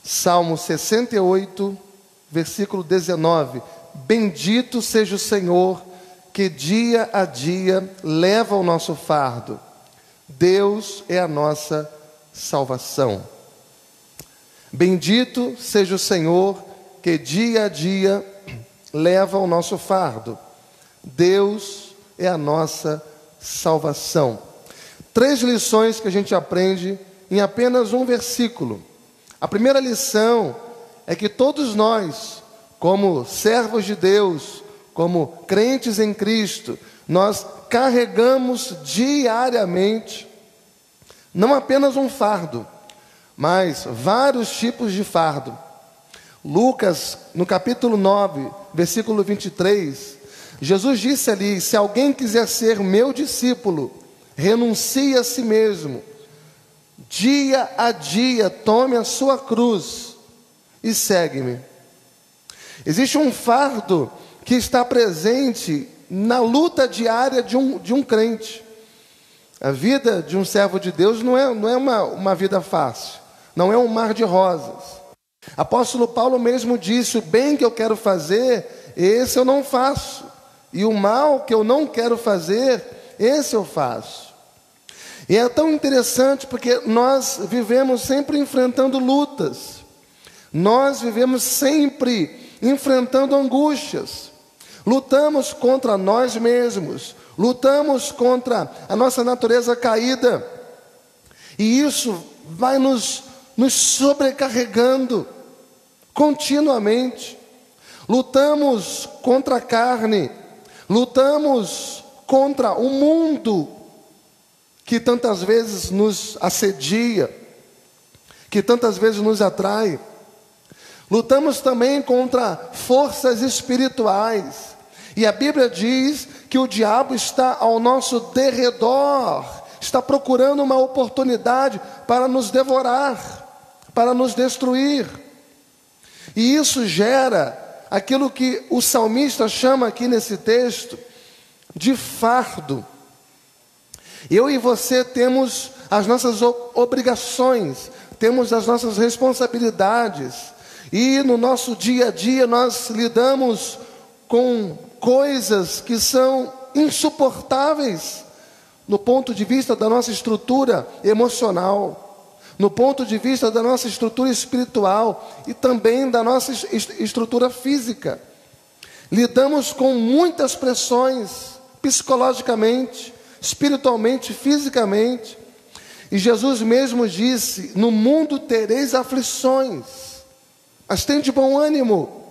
Salmo 68, versículo 19. Bendito seja o Senhor, que dia a dia leva o nosso fardo. Deus é a nossa salvação. Bendito seja o Senhor, que dia a dia leva o nosso fardo. Deus é a nossa salvação. 3 lições que a gente aprende em apenas um versículo. A primeira lição é que todos nós, como servos de Deus, como crentes em Cristo, nós carregamos diariamente, não apenas um fardo, mas vários tipos de fardo. Lucas, no capítulo 9, versículo 23, Jesus disse ali: se alguém quiser ser meu discípulo, renuncie a si mesmo, dia a dia tome a sua cruz e segue-me. Existe um fardo que está presente na luta diária de um crente. A vida de um servo de Deus não é uma vida fácil, não é um mar de rosas. Apóstolo Paulo mesmo disse: o bem que eu quero fazer, esse eu não faço, e o mal que eu não quero fazer, esse eu faço. E é tão interessante porque nós vivemos sempre enfrentando lutas, nós vivemos sempre enfrentando angústias, lutamos contra nós mesmos, lutamos contra a nossa natureza caída, e isso vai nos sobrecarregando continuamente. Lutamos contra a carne, lutamos contra o mundo que tantas vezes nos assedia, que tantas vezes nos atrai. Lutamos também contra forças espirituais, e a Bíblia diz que o diabo está ao nosso derredor, está procurando uma oportunidade para nos devorar, para nos destruir. E isso gera aquilo que o salmista chama aqui nesse texto de fardo. Eu e você temos as nossas obrigações, temos as nossas responsabilidades, e no nosso dia a dia nós lidamos com coisas que são insuportáveis no ponto de vista da nossa estrutura emocional, no ponto de vista da nossa estrutura espiritual e também da nossa estrutura física. Lidamos com muitas pressões psicologicamente, espiritualmente, fisicamente. E Jesus mesmo disse: no mundo tereis aflições, mas tende bom ânimo,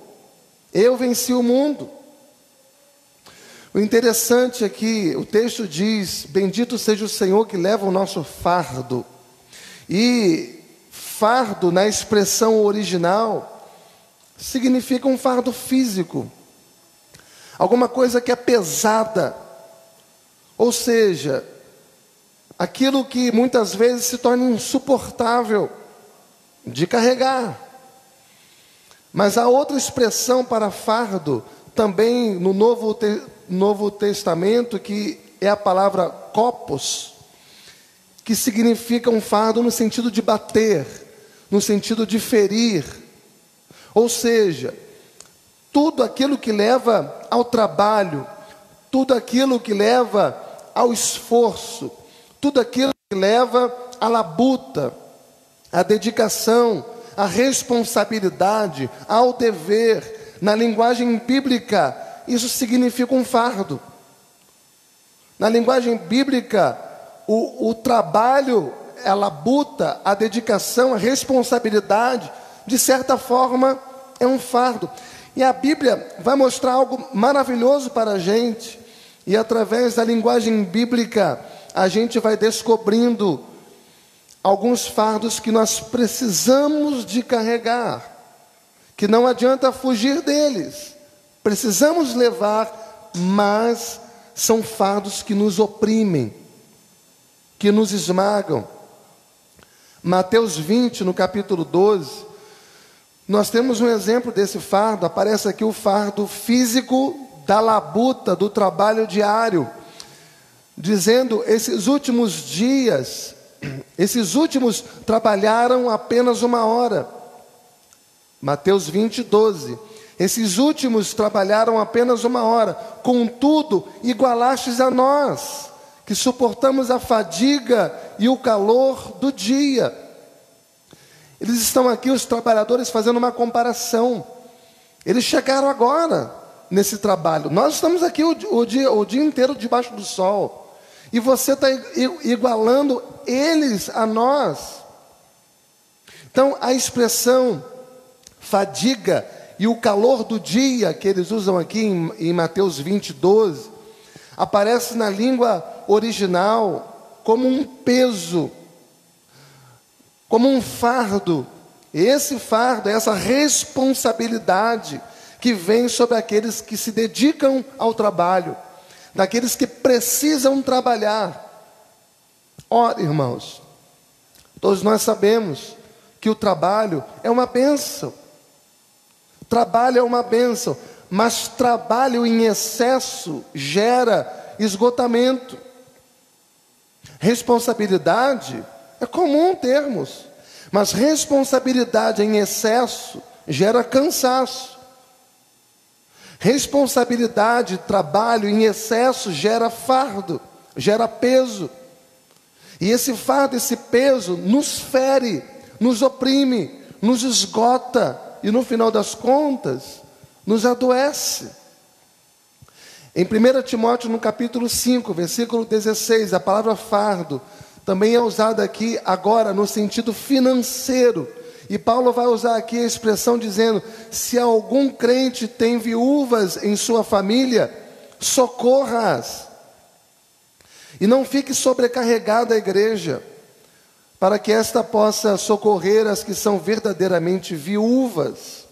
eu venci o mundo. O interessante é que o texto diz: bendito seja o Senhor que leva o nosso fardo. E fardo, na expressão original, significa um fardo físico, alguma coisa que é pesada, ou seja, aquilo que muitas vezes se torna insuportável de carregar. Mas há outra expressão para fardo, também no Novo Testamento, que é a palavra kopos, que significa um fardo no sentido de bater, no sentido de ferir. Ou seja, tudo aquilo que leva ao trabalho, tudo aquilo que leva ao esforço, tudo aquilo que leva à labuta, à dedicação, à responsabilidade, ao dever. Na linguagem bíblica, isso significa um fardo. Na linguagem bíblica, o trabalho, a labuta, a dedicação, a responsabilidade, de certa forma, é um fardo. E a Bíblia vai mostrar algo maravilhoso para a gente. E através da linguagem bíblica, a gente vai descobrindo alguns fardos que nós precisamos de carregar, que não adianta fugir deles, precisamos levar, mas são fardos que nos oprimem, que nos esmagam. Mateus 20, no capítulo 12, nós temos um exemplo desse fardo. Aparece aqui o fardo físico da labuta, do trabalho diário, dizendo: esses últimos dias, esses últimos trabalharam apenas 1 hora, Mateus 20, 12. Esses últimos trabalharam apenas 1 hora, contudo, igualastes a nós, que suportamos a fadiga e o calor do dia. Eles estão aqui, os trabalhadores, fazendo uma comparação. Eles chegaram agora nesse trabalho. Nós estamos aqui o dia inteiro debaixo do sol. E você está igualando eles a nós. Então, a expressão fadiga e o calor do dia, que eles usam aqui em Mateus 20, 12, aparece na língua original como um peso, como um fardo. Esse fardo, essa responsabilidade que vem sobre aqueles que se dedicam ao trabalho, daqueles que precisam trabalhar. Ora, irmãos, todos nós sabemos que o trabalho é uma bênção. Trabalho é uma bênção, mas trabalho em excesso gera esgotamento. Responsabilidade é comum termos, mas responsabilidade em excesso gera cansaço. Responsabilidade, trabalho em excesso gera fardo, gera peso. E esse fardo, esse peso nos fere, nos oprime, nos esgota e no final das contas nos adoece. Em 1 Timóteo, no capítulo 5, versículo 16, a palavra fardo também é usada aqui agora no sentido financeiro. E Paulo vai usar aqui a expressão dizendo: se algum crente tem viúvas em sua família, socorra-as. E não fique sobrecarregada a igreja, para que esta possa socorrer as que são verdadeiramente viúvas.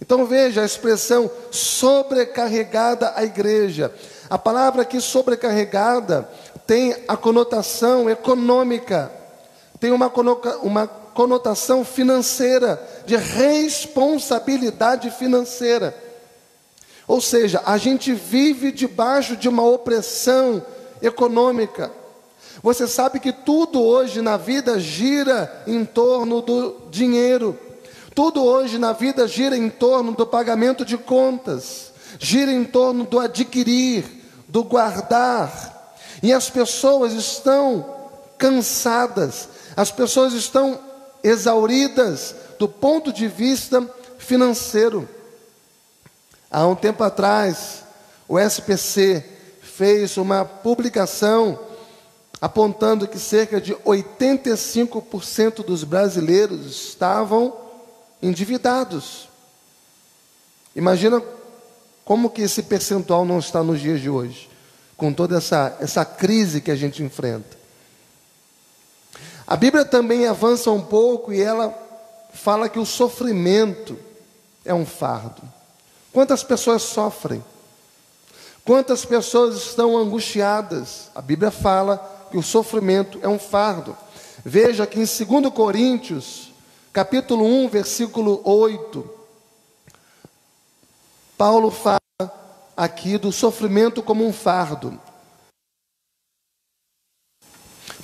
Então veja a expressão sobrecarregada a igreja. A palavra aqui sobrecarregada tem a conotação econômica, tem uma conotação financeira, de responsabilidade financeira. Ou seja, a gente vive debaixo de uma opressão econômica. Você sabe que tudo hoje na vida gira em torno do dinheiro. Tudo hoje na vida gira em torno do pagamento de contas, gira em torno do adquirir, do guardar. E as pessoas estão cansadas, as pessoas estão exauridas do ponto de vista financeiro. Há um tempo atrás, o SPC fez uma publicação apontando que cerca de 85% dos brasileiros estavam endividados. Imagina como que esse percentual não está nos dias de hoje, com toda essa crise que a gente enfrenta. A Bíblia também avança um pouco e ela fala que o sofrimento é um fardo. Quantas pessoas sofrem? Quantas pessoas estão angustiadas? A Bíblia fala que o sofrimento é um fardo. Veja que em 2 Coríntios, capítulo 1, versículo 8, Paulo fala aqui do sofrimento como um fardo.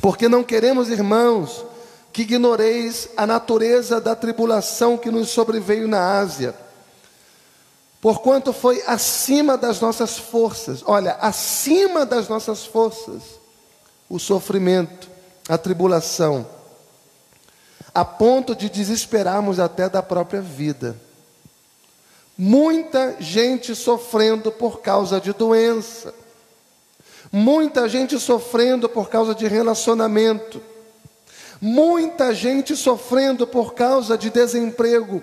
Porque não queremos, irmãos, que ignoreis a natureza da tribulação que nos sobreveio na Ásia, porquanto foi acima das nossas forças, olha, acima das nossas forças, o sofrimento, a tribulação, a ponto de desesperarmos até da própria vida. Muita gente sofrendo por causa de doença, muita gente sofrendo por causa de relacionamento, muita gente sofrendo por causa de desemprego,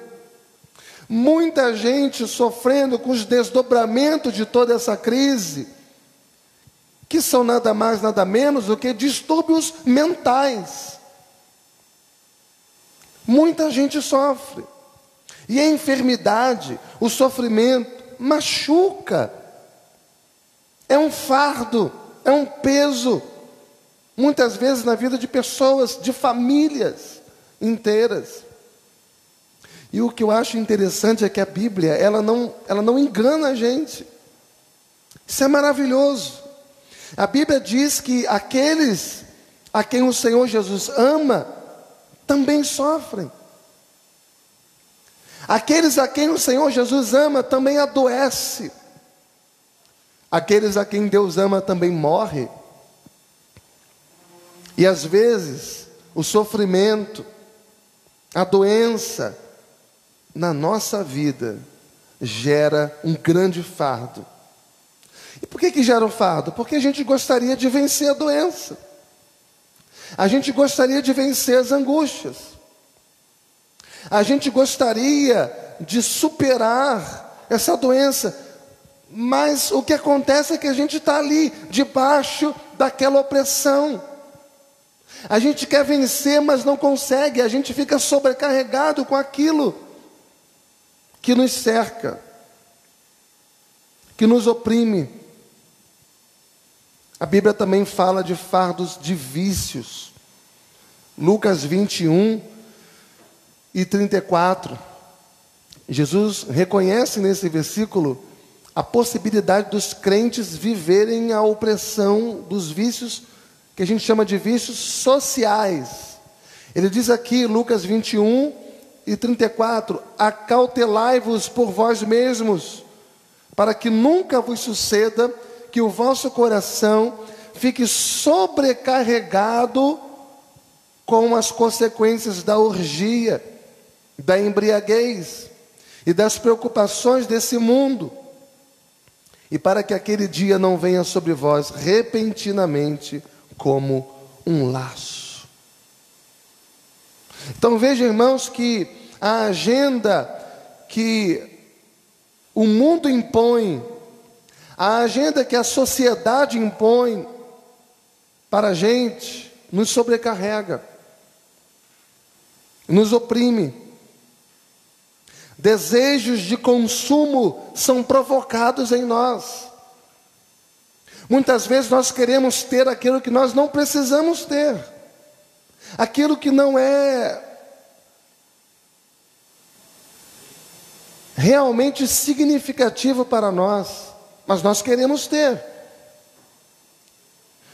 muita gente sofrendo com os desdobramentos de toda essa crise, que são nada mais, nada menos do que distúrbios mentais. Muita gente sofre. E a enfermidade, o sofrimento, machuca. É um fardo, é um peso. Muitas vezes na vida de pessoas, de famílias inteiras. E o que eu acho interessante é que a Bíblia, ela não engana a gente. Isso é maravilhoso. A Bíblia diz que aqueles a quem o Senhor Jesus ama, também sofrem. Aqueles a quem o Senhor Jesus ama também adoece. Aqueles a quem Deus ama também morre. E às vezes, o sofrimento, a doença, na nossa vida, gera um grande fardo. E por que gera um fardo? Porque a gente gostaria de vencer a doença. A gente gostaria de vencer as angústias. A gente gostaria de superar essa doença. Mas o que acontece é que a gente está ali, debaixo daquela opressão. A gente quer vencer, mas não consegue. A gente fica sobrecarregado com aquilo que nos cerca, que nos oprime. A Bíblia também fala de fardos de vícios. Lucas 21 e 34. Jesus reconhece nesse versículo a possibilidade dos crentes viverem a opressão dos vícios, que a gente chama de vícios sociais. Ele diz aqui, Lucas 21 e 34, acautelai-vos por vós mesmos, para que nunca vos suceda que o vosso coração fique sobrecarregado com as consequências da orgia, da embriaguez e das preocupações desse mundo, e para que aquele dia não venha sobre vós repentinamente como um laço. Então vejam, irmãos, que a agenda que o mundo impõe, a agenda que a sociedade impõe para a gente, nos sobrecarrega, nos oprime. Desejos de consumo são provocados em nós. Muitas vezes nós queremos ter aquilo que nós não precisamos ter, aquilo que não é realmente significativo para nós, mas nós queremos ter.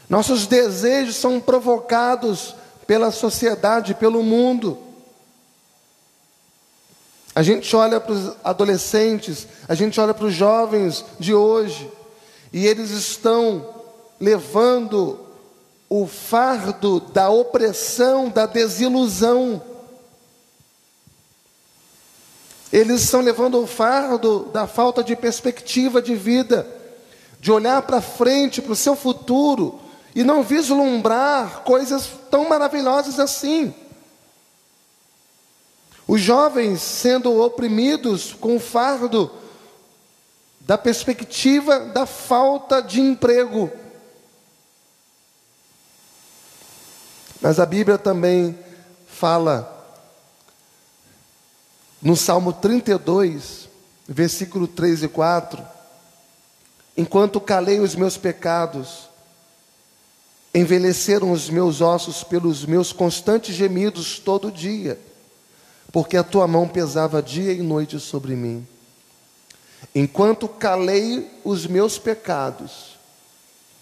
Nossos desejos são provocados pela sociedade, pelo mundo. A gente olha para os adolescentes, a gente olha para os jovens de hoje, e eles estão levando o fardo da opressão, da desilusão. Eles estão levando o fardo da falta de perspectiva de vida, de olhar para frente, para o seu futuro, e não vislumbrar coisas tão maravilhosas assim. Os jovens sendo oprimidos com o fardo da perspectiva da falta de emprego. Mas a Bíblia também fala, no Salmo 32, versículo 3 e 4, enquanto calei os meus pecados, envelheceram os meus ossos pelos meus constantes gemidos todo dia, porque a tua mão pesava dia e noite sobre mim. Enquanto calei os meus pecados,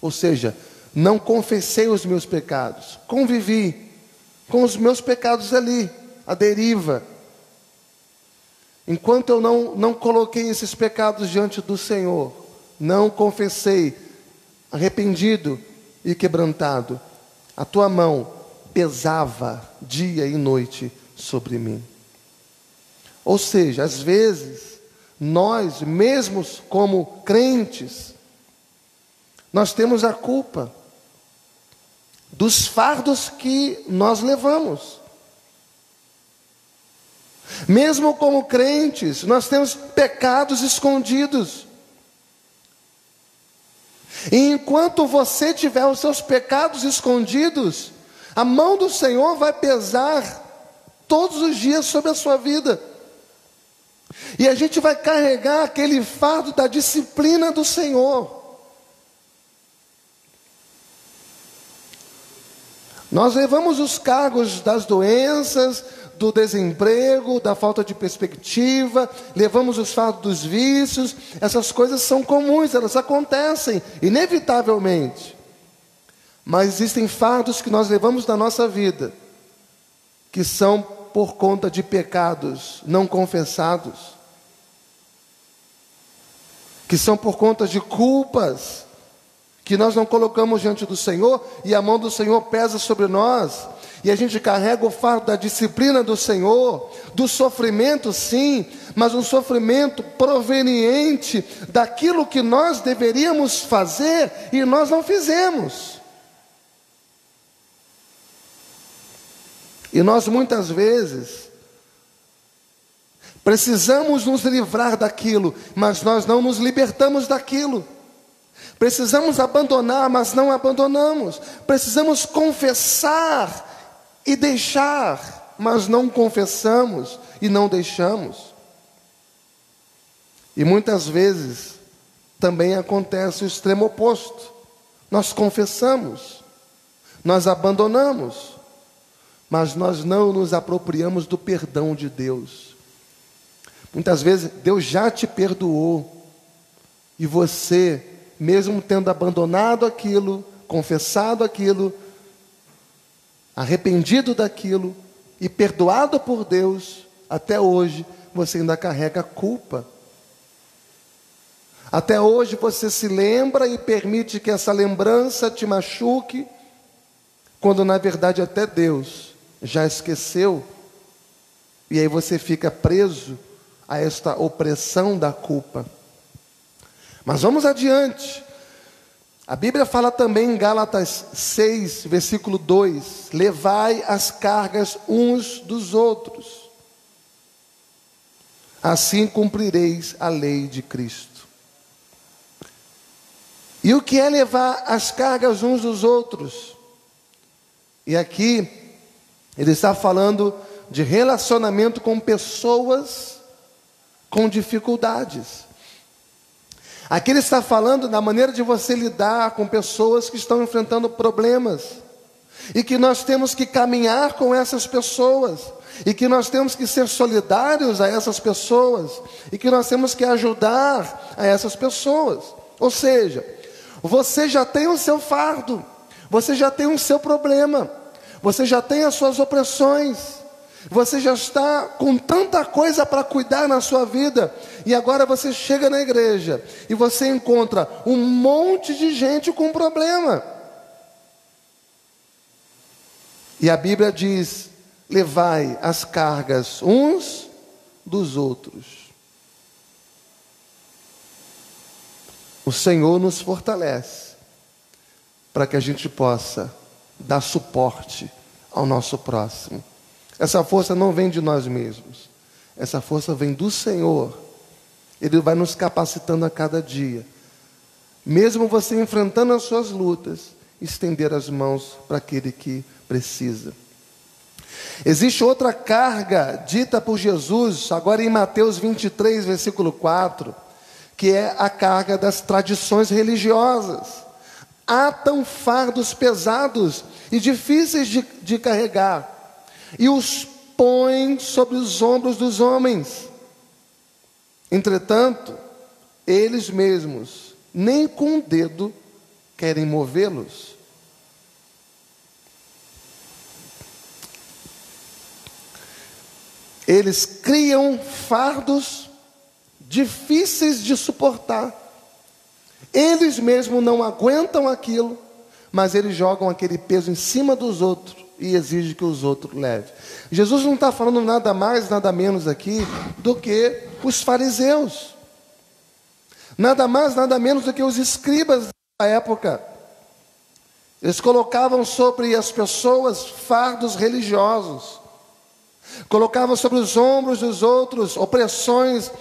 ou seja, não confessei os meus pecados, convivi com os meus pecados ali, à deriva. Enquanto eu não coloquei esses pecados diante do Senhor, não confessei, arrependido e quebrantado, a tua mão pesava dia e noite sobre mim. Ou seja, às vezes, nós mesmos como crentes, nós temos a culpa dos fardos que nós levamos. Mesmo como crentes, nós temos pecados escondidos. E enquanto você tiver os seus pecados escondidos, a mão do Senhor vai pesar todos os dias sobre a sua vida. E a gente vai carregar aquele fardo da disciplina do Senhor. Nós levamos os cargos das doenças, do desemprego, da falta de perspectiva, levamos os fardos dos vícios. Essas coisas são comuns, elas acontecem, inevitavelmente. Mas existem fardos que nós levamos na nossa vida, que são por conta de pecados não confessados, que são por conta de culpas que nós não colocamos diante do Senhor, e a mão do Senhor pesa sobre nós, e a gente carrega o fardo da disciplina do Senhor, do sofrimento sim, mas um sofrimento proveniente daquilo que nós deveríamos fazer e nós não fizemos. E nós muitas vezes precisamos nos livrar daquilo, mas nós não nos libertamos daquilo. Precisamos abandonar, mas não abandonamos. Precisamos confessar e deixar, mas não confessamos e não deixamos. E muitas vezes também acontece o extremo oposto. Nós confessamos, nós abandonamos, mas nós não nos apropriamos do perdão de Deus. Muitas vezes Deus já te perdoou, e você, mesmo tendo abandonado aquilo, confessado aquilo, arrependido daquilo e perdoado por Deus, até hoje você ainda carrega culpa. Até hoje você se lembra e permite que essa lembrança te machuque, quando na verdade até Deus já esqueceu, e aí você fica preso a esta opressão da culpa. Mas vamos adiante. A Bíblia fala também em Gálatas 6, versículo 2: levai as cargas uns dos outros, assim cumprireis a lei de Cristo. E o que é levar as cargas uns dos outros? E aqui ele está falando de relacionamento com pessoas com dificuldades. Aqui ele está falando da maneira de você lidar com pessoas que estão enfrentando problemas, e que nós temos que caminhar com essas pessoas, e que nós temos que ser solidários a essas pessoas, e que nós temos que ajudar a essas pessoas. Ou seja, você já tem o seu fardo, você já tem o seu problema, você já tem as suas opressões, você já está com tanta coisa para cuidar na sua vida, e agora você chega na igreja e você encontra um monte de gente com problema. E a Bíblia diz: levai as cargas uns dos outros. O Senhor nos fortalece para que a gente possa dar suporte ao nosso próximo. Essa força não vem de nós mesmos, essa força vem do Senhor. Ele vai nos capacitando a cada dia, mesmo você enfrentando as suas lutas, estender as mãos para aquele que precisa. Existe outra carga dita por Jesus, agora em Mateus 23, versículo 4, que é a carga das tradições religiosas. Atam fardos pesados e difíceis de carregar, e os põem sobre os ombros dos homens. Entretanto, eles mesmos nem com o dedo querem movê-los. Eles criam fardos difíceis de suportar. Eles mesmos não aguentam aquilo, mas eles jogam aquele peso em cima dos outros e exigem que os outros levem. Jesus não está falando nada mais, nada menos aqui do que os fariseus. Nada mais, nada menos do que os escribas da época. Eles colocavam sobre as pessoas fardos religiosos. Colocavam sobre os ombros dos outros opressões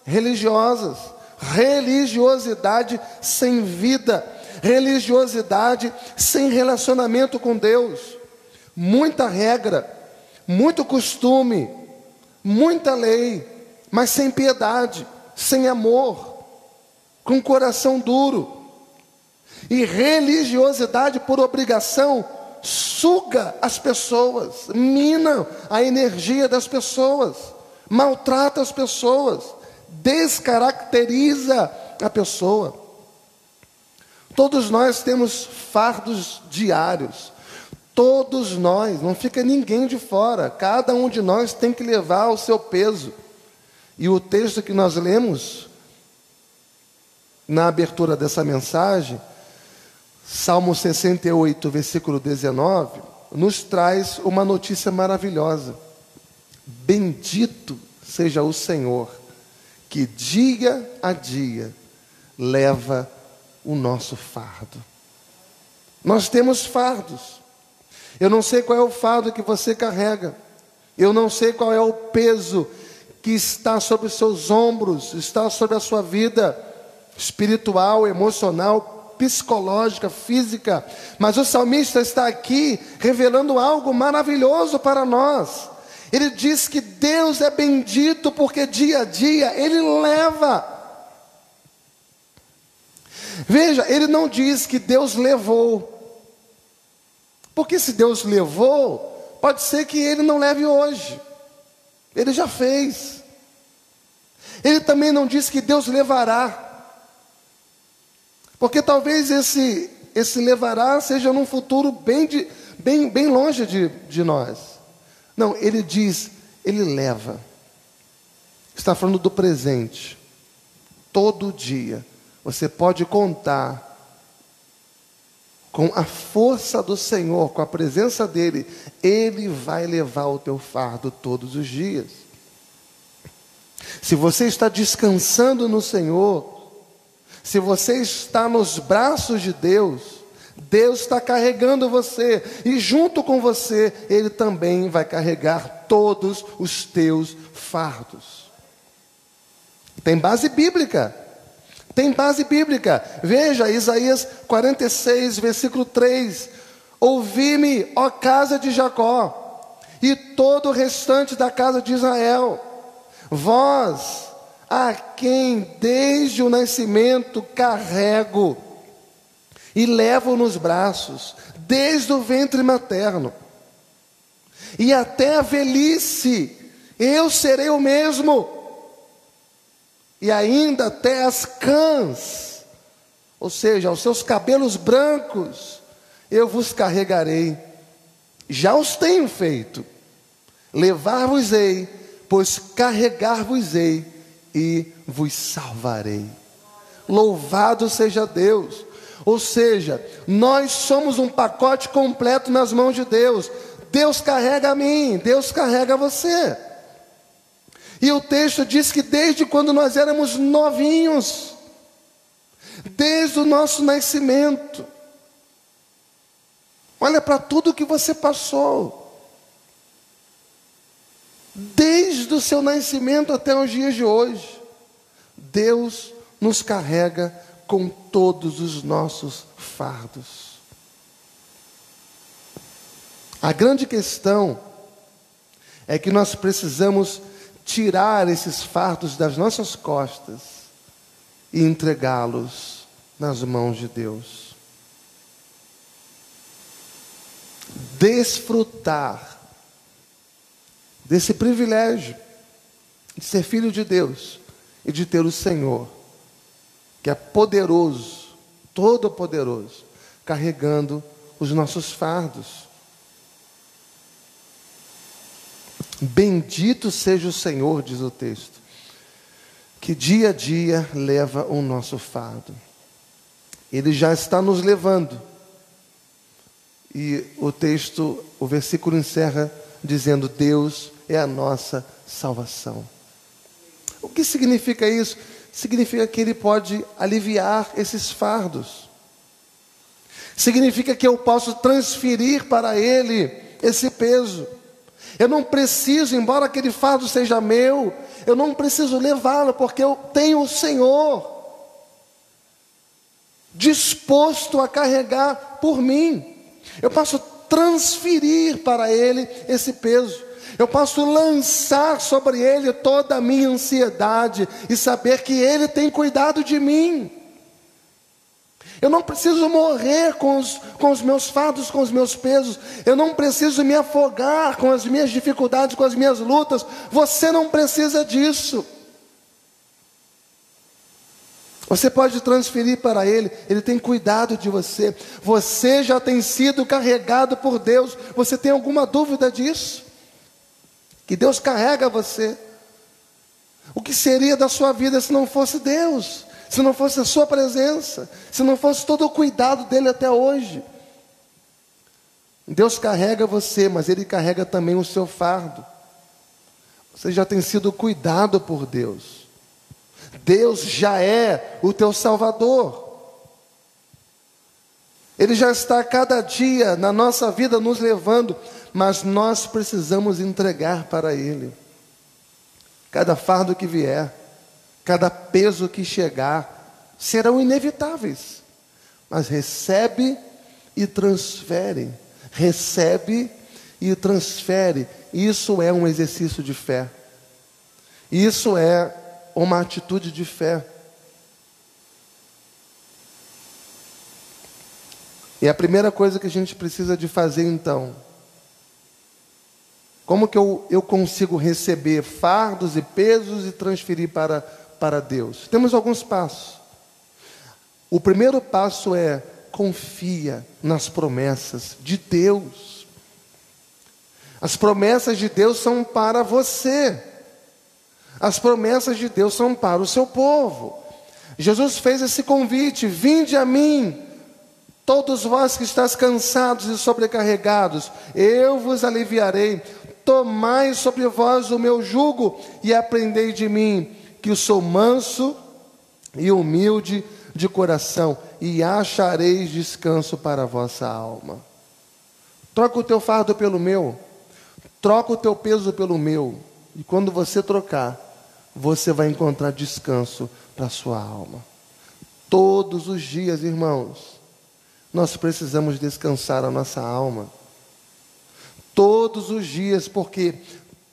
religiosas. Religiosidade sem vida. Religiosidade sem relacionamento com Deus. Muita regra, muito costume, muita lei, mas sem piedade, sem amor, com coração duro. E religiosidade por obrigação suga as pessoas, mina a energia das pessoas, maltrata as pessoas, descaracteriza a pessoa. Todos nós temos fardos diários. Todos nós, não fica ninguém de fora. Cada um de nós tem que levar o seu peso. E o texto que nós lemos na abertura dessa mensagem, Salmo 68, versículo 19, nos traz uma notícia maravilhosa. Bendito seja o Senhor, que dia a dia leva o nosso fardo. Nós temos fardos. Eu não sei qual é o fardo que você carrega. Eu não sei qual é o peso que está sobre os seus ombros, está sobre a sua vida espiritual, emocional, psicológica, física. Mas o salmista está aqui revelando algo maravilhoso para nós. Ele diz que Deus é bendito porque dia a dia Ele leva. Veja, ele não diz que Deus levou. Porque se Deus levou, pode ser que Ele não leve hoje. Ele já fez. Ele também não diz que Deus levará. Porque talvez esse levará seja num futuro bem longe de nós. Não, ele diz, Ele leva. Está falando do presente. Todo dia você pode contar com a força do Senhor, com a presença dEle. Ele vai levar o teu fardo todos os dias. Se você está descansando no Senhor, se você está nos braços de Deus, Deus está carregando você, e junto com você, Ele também vai carregar todos os teus fardos. Tem base bíblica. Tem base bíblica. Veja, Isaías 46, versículo 3. Ouvi-me, ó casa de Jacó, e todo o restante da casa de Israel, vós, a quem desde o nascimento carrego e levo nos braços, desde o ventre materno, e até a velhice, eu serei o mesmo, e ainda até as cãs, ou seja, os seus cabelos brancos, eu vos carregarei. Já os tenho feito. Levar-vos-ei, pois carregar-vos-ei e vos salvarei. Louvado seja Deus. Ou seja, nós somos um pacote completo nas mãos de Deus. Deus carrega a mim, Deus carrega você. E o texto diz que desde quando nós éramos novinhos, desde o nosso nascimento, olha para tudo que você passou, desde o seu nascimento até os dias de hoje, Deus nos carrega com todos os nossos fardos. A grande questão é que nós precisamos tirar esses fardos das nossas costas e entregá-los nas mãos de Deus. Desfrutar desse privilégio de ser filho de Deus e de ter o Senhor, que é poderoso, todo-poderoso, carregando os nossos fardos. Bendito seja o Senhor, diz o texto, que dia a dia leva o nosso fardo. Ele já está nos levando. E o texto, o versículo encerra dizendo: Deus é a nossa salvação. O que significa isso? Significa que Ele pode aliviar esses fardos. Significa que eu posso transferir para Ele esse peso. Eu não preciso, embora aquele fardo seja meu, eu não preciso levá-lo, porque eu tenho o Senhor disposto a carregar por mim. Eu posso transferir para Ele esse peso. Eu posso lançar sobre Ele toda a minha ansiedade e saber que Ele tem cuidado de mim. Eu não preciso morrer com os meus fardos, com os meus pesos. Eu não preciso me afogar com as minhas dificuldades, com as minhas lutas. Você não precisa disso. Você pode transferir para Ele, Ele tem cuidado de você. Você já tem sido carregado por Deus. Você tem alguma dúvida disso? Que Deus carrega você. O que seria da sua vida se não fosse Deus? Se não fosse a sua presença? Se não fosse todo o cuidado dEle até hoje? Deus carrega você, mas Ele carrega também o seu fardo. Você já tem sido cuidado por Deus. Deus já é o teu Salvador. Ele já está a cada dia na nossa vida nos levando, mas nós precisamos entregar para Ele. Cada fardo que vier, cada peso que chegar, serão inevitáveis. Mas recebe e transfere. Recebe e transfere. Isso é um exercício de fé. Isso é uma atitude de fé. E a primeira coisa que a gente precisa de fazer então, como que eu consigo receber fardos e pesos e transferir para Deus? Temos alguns passos. O primeiro passo é: confia nas promessas de Deus. As promessas de Deus são para você. As promessas de Deus são para o seu povo. Jesus fez esse convite: vinde a mim, todos vós que estáis cansados e sobrecarregados, eu vos aliviarei. Tomai sobre vós o meu jugo e aprendei de mim, que eu sou manso e humilde de coração, e achareis descanso para a vossa alma. Troca o teu fardo pelo meu, troca o teu peso pelo meu, e quando você trocar, você vai encontrar descanso para a sua alma. Todos os dias, irmãos, nós precisamos descansar a nossa alma. Todos os dias, porque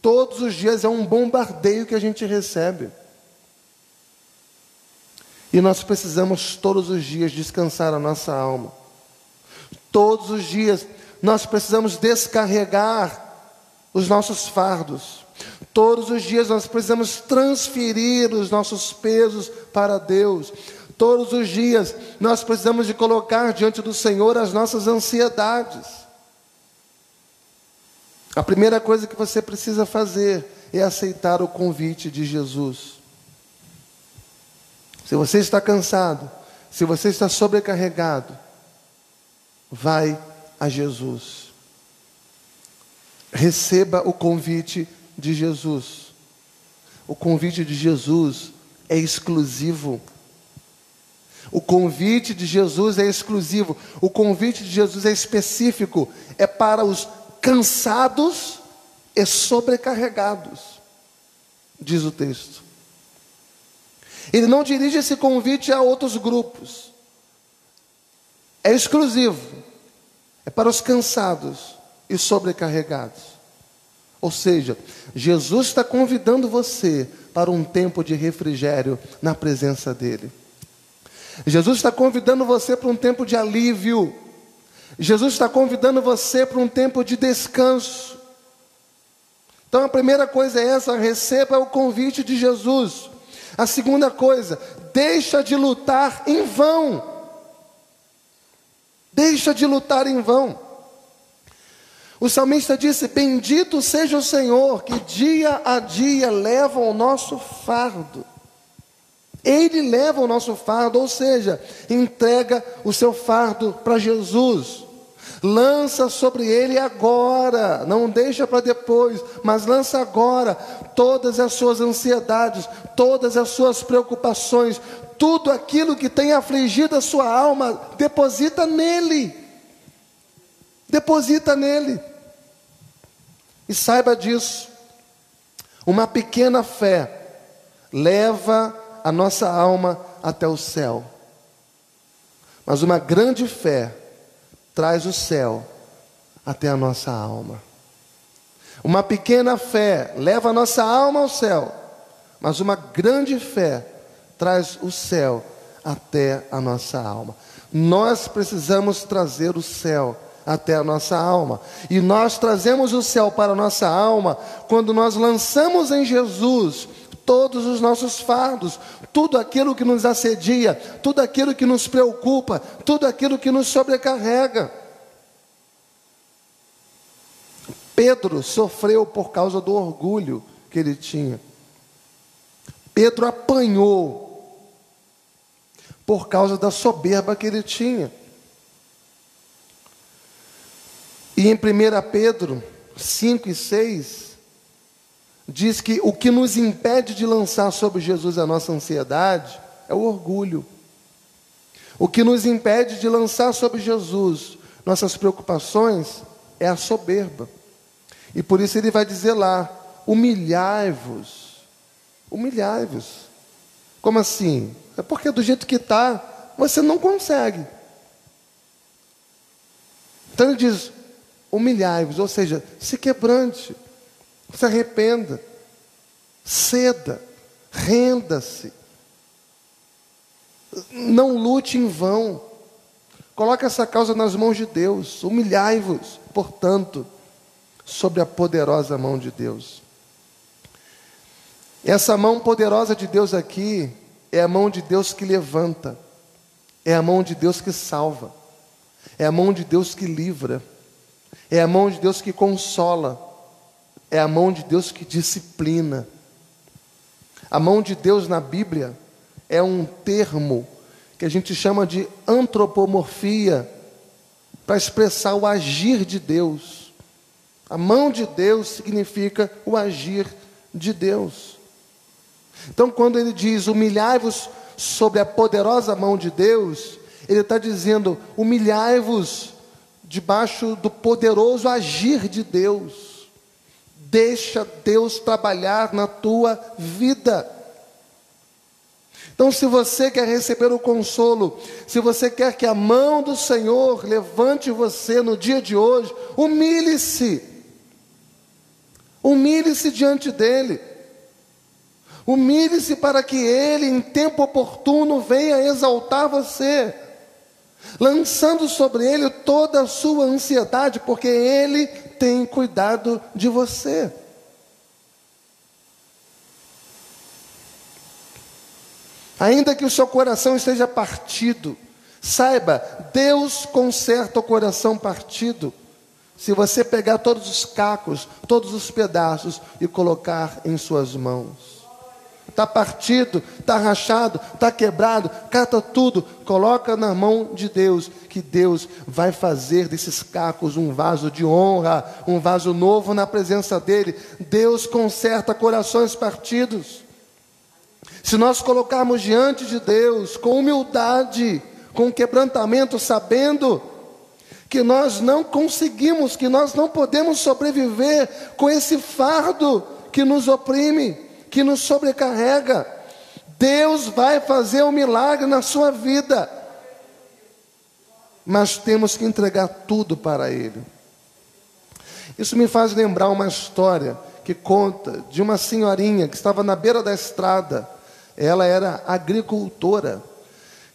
todos os dias é um bombardeio que a gente recebe. E nós precisamos todos os dias descansar a nossa alma. Todos os dias nós precisamos descarregar os nossos fardos. Todos os dias nós precisamos transferir os nossos pesos para Deus. Todos os dias nós precisamos de colocar diante do Senhor as nossas ansiedades. A primeira coisa que você precisa fazer é aceitar o convite de Jesus. Se você está cansado, se você está sobrecarregado, vai a Jesus. Receba o convite de Jesus. O convite de Jesus é exclusivo. O convite de Jesus é exclusivo. O convite de Jesus é específico. É para os cansados e sobrecarregados, diz o texto. Ele não dirige esse convite a outros grupos. É exclusivo. É para os cansados e sobrecarregados. Ou seja, Jesus está convidando você para um tempo de refrigério na presença dEle. Jesus está convidando você para um tempo de alívio. Jesus está convidando você para um tempo de descanso. Então a primeira coisa é essa: receba o convite de Jesus. A segunda coisa: deixa de lutar em vão. Deixa de lutar em vão. O salmista disse: bendito seja o Senhor, que dia a dia leva o nosso fardo. Ele leva o nosso fardo, ou seja, entrega o seu fardo para Jesus. Lança sobre Ele agora, não deixa para depois, mas lança agora todas as suas ansiedades, todas as suas preocupações, tudo aquilo que tem afligido a sua alma, deposita nele. Deposita nele. E saiba disso, uma pequena fé leva a nossa alma até o céu, mas uma grande fé traz o céu até a nossa alma. Uma pequena fé leva a nossa alma ao céu, mas uma grande fé traz o céu até a nossa alma. Nós precisamos trazer o céu até a nossa alma, e nós trazemos o céu para a nossa alma quando nós lançamos em Jesus todos os nossos fardos, tudo aquilo que nos assedia, tudo aquilo que nos preocupa, tudo aquilo que nos sobrecarrega. Pedro sofreu por causa do orgulho que ele tinha. Pedro apanhou por causa da soberba que ele tinha. E em 1 Pedro 5 e 6, diz que o que nos impede de lançar sobre Jesus a nossa ansiedade é o orgulho. O que nos impede de lançar sobre Jesus nossas preocupações é a soberba. E por isso ele vai dizer lá, humilhai-vos. Humilhai-vos. Como assim? É porque do jeito que está, você não consegue. Então ele diz, humilhai-vos, ou seja, se quebrante, se arrependa, ceda, renda-se. Não lute em vão. Coloque essa causa nas mãos de Deus. Humilhai-vos, portanto, sobre a poderosa mão de Deus. Essa mão poderosa de Deus aqui é a mão de Deus que levanta, é a mão de Deus que salva, é a mão de Deus que livra, é a mão de Deus que consola, é a mão de Deus que disciplina. A mão de Deus na Bíblia é um termo que a gente chama de antropomorfia, para expressar o agir de Deus. A mão de Deus significa o agir de Deus. Então, quando ele diz, humilhai-vos sobre a poderosa mão de Deus, ele está dizendo, humilhai-vos debaixo do poderoso agir de Deus. Deixa Deus trabalhar na tua vida. Então, se você quer receber o consolo, se você quer que a mão do Senhor levante você no dia de hoje, humilhe-se. Humilhe-se diante dEle. Humilhe-se para que Ele, em tempo oportuno, venha exaltar você, lançando sobre Ele toda a sua ansiedade, porque Ele tem cuidado de você. Ainda que o seu coração esteja partido, saiba, Deus conserta o coração partido, se você pegar todos os cacos, todos os pedaços e colocar em suas mãos. Está partido, está rachado, está quebrado, cata tudo, coloca na mão de Deus, que Deus vai fazer desses cacos um vaso de honra, um vaso novo na presença dEle. Deus conserta corações partidos. Se nós colocarmos diante de Deus, com humildade, com quebrantamento, sabendo que nós não conseguimos, que nós não podemos sobreviver com esse fardo que nos oprime, que nos sobrecarrega, Deus vai fazer um milagre na sua vida, mas temos que entregar tudo para Ele. Isso me faz lembrar uma história que conta de uma senhorinha que estava na beira da estrada. Ela era agricultora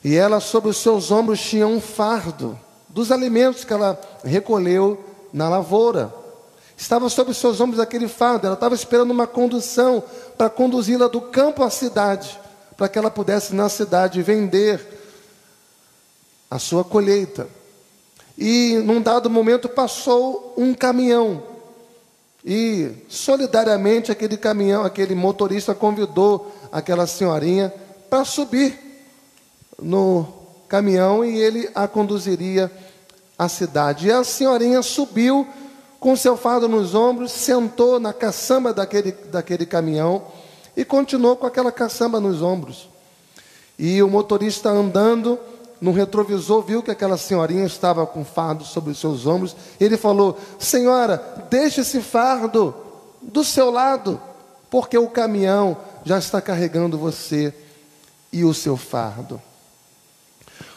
e ela sobre os seus ombros tinha um fardo dos alimentos que ela recolheu na lavoura. Estava sobre os seus ombros aquele fardo. Ela estava esperando uma condução para conduzi-la do campo à cidade, para que ela pudesse na cidade vender a sua colheita. E num dado momento passou um caminhão e solidariamente aquele caminhão, aquele motorista convidou aquela senhorinha para subir no caminhão e ele a conduziria à cidade. E a senhorinha subiu com seu fardo nos ombros, sentou na caçamba daquele caminhão e continuou com aquela caçamba nos ombros. E o motorista andando no retrovisor viu que aquela senhorinha estava com fardo sobre os seus ombros. Ele falou: senhora, deixe esse fardo do seu lado, porque o caminhão já está carregando você e o seu fardo.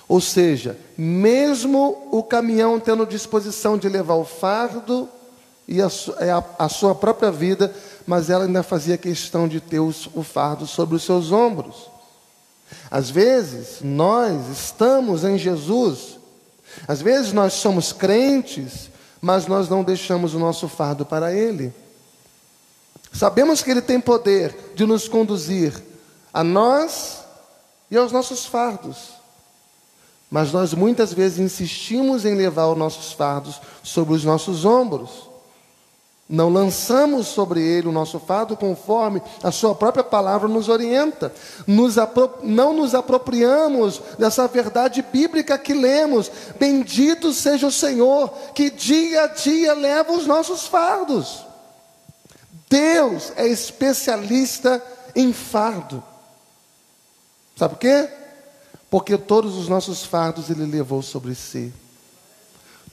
Ou seja, mesmo o caminhão tendo disposição de levar o fardo e a sua própria vida, mas ela ainda fazia questão de ter o fardo sobre os seus ombros. Às vezes, nós estamos em Jesus, às vezes nós somos crentes, mas nós não deixamos o nosso fardo para Ele. Sabemos que Ele tem poder de nos conduzir a nós e aos nossos fardos. Mas nós muitas vezes insistimos em levar os nossos fardos sobre os nossos ombros. Não lançamos sobre ele o nosso fardo conforme a sua própria palavra nos orienta. Não nos apropriamos dessa verdade bíblica que lemos. Bendito seja o Senhor, que dia a dia leva os nossos fardos. Deus é especialista em fardo. Sabe por quê? Porque todos os nossos fardos Ele levou sobre si.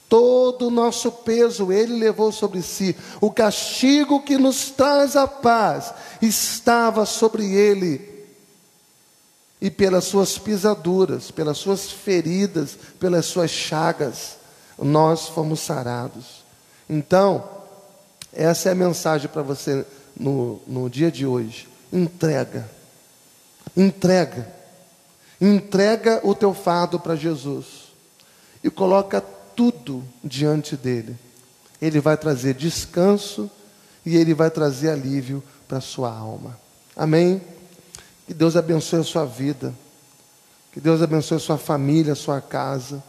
Todo o nosso peso Ele levou sobre si. O castigo que nos traz a paz estava sobre Ele. E pelas suas pisaduras, pelas suas feridas, pelas suas chagas, nós fomos sarados. Então, essa é a mensagem para você no dia de hoje. Entrega. Entrega o teu fardo para Jesus. E coloca tudo diante dele. Ele vai trazer descanso e ele vai trazer alívio para a sua alma. Amém? Que Deus abençoe a sua vida. Que Deus abençoe a sua família, a sua casa.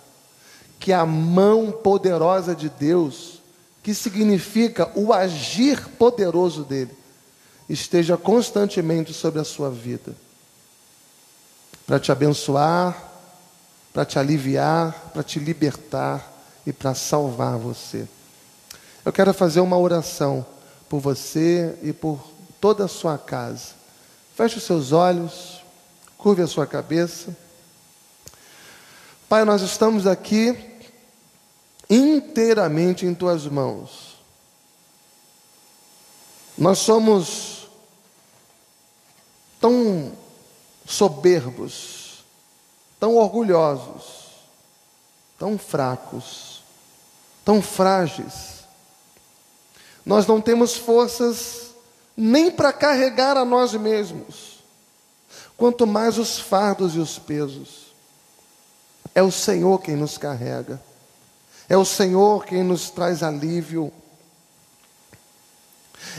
Que a mão poderosa de Deus, que significa o agir poderoso dele, esteja constantemente sobre a sua vida. Para te abençoar, para te aliviar, para te libertar e para salvar você. Eu quero fazer uma oração por você e por toda a sua casa. Feche os seus olhos, curve a sua cabeça. Pai, nós estamos aqui inteiramente em tuas mãos. Nós somos tão soberbos, tão orgulhosos, tão fracos, tão frágeis. Nós não temos forças nem para carregar a nós mesmos, quanto mais os fardos e os pesos. É o Senhor quem nos carrega, é o Senhor quem nos traz alívio,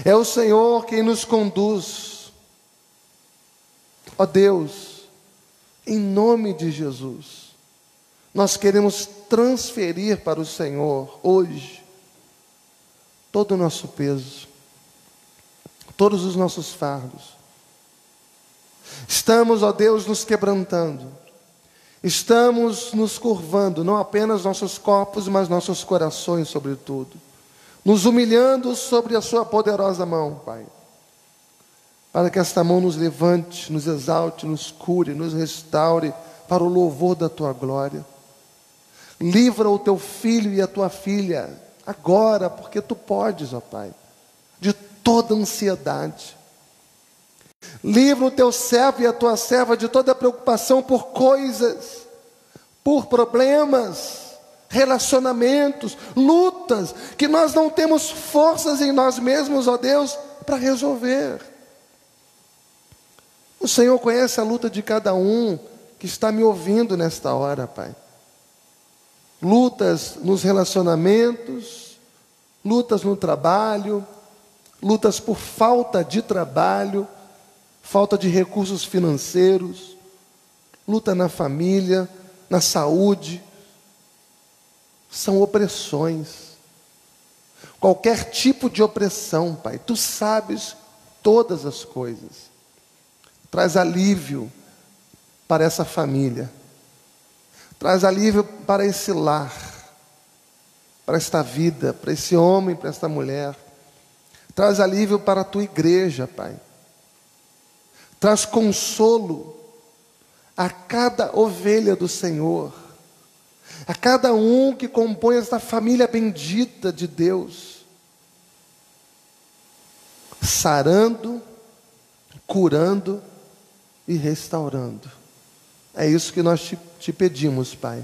é o Senhor quem nos conduz. Ó Deus, em nome de Jesus, nós queremos transferir para o Senhor hoje todo o nosso peso, todos os nossos fardos. Estamos, ó Deus, nos quebrantando, estamos nos curvando, não apenas nossos corpos, mas nossos corações, sobretudo, nos humilhando sobre a sua poderosa mão, Pai, para que esta mão nos levante, nos exalte, nos cure, nos restaure para o louvor da tua glória. Livra o teu filho e a tua filha agora, porque tu podes, ó Pai, de toda ansiedade. Livra o teu servo e a tua serva de toda preocupação por coisas, por problemas, relacionamentos, lutas, que nós não temos forças em nós mesmos, ó Deus, para resolver. O Senhor conhece a luta de cada um que está me ouvindo nesta hora, Pai. Lutas nos relacionamentos, lutas no trabalho, lutas por falta de trabalho, falta de recursos financeiros, luta na família, na saúde. São opressões. Qualquer tipo de opressão, Pai, tu sabes todas as coisas. Traz alívio para essa família. Traz alívio para esse lar, para esta vida, para esse homem, para esta mulher. Traz alívio para a tua igreja, Pai. Traz consolo a cada ovelha do Senhor, a cada um que compõe esta família bendita de Deus, sarando, curando e restaurando. É isso que nós te pedimos, Pai.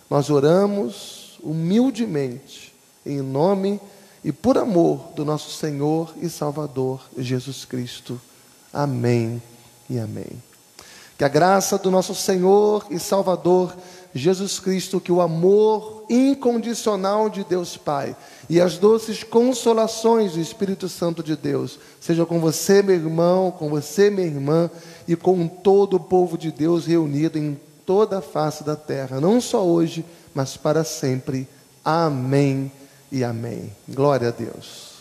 Nós oramos humildemente, em nome e por amor do nosso Senhor e Salvador Jesus Cristo. Amém e amém. Que a graça do nosso Senhor e Salvador Jesus Cristo, que o amor incondicional de Deus Pai e as doces consolações do Espírito Santo de Deus seja com você, meu irmão, com você, minha irmã, e com todo o povo de Deus reunido em toda a face da terra, não só hoje, mas para sempre. Amém e amém. Glória a Deus.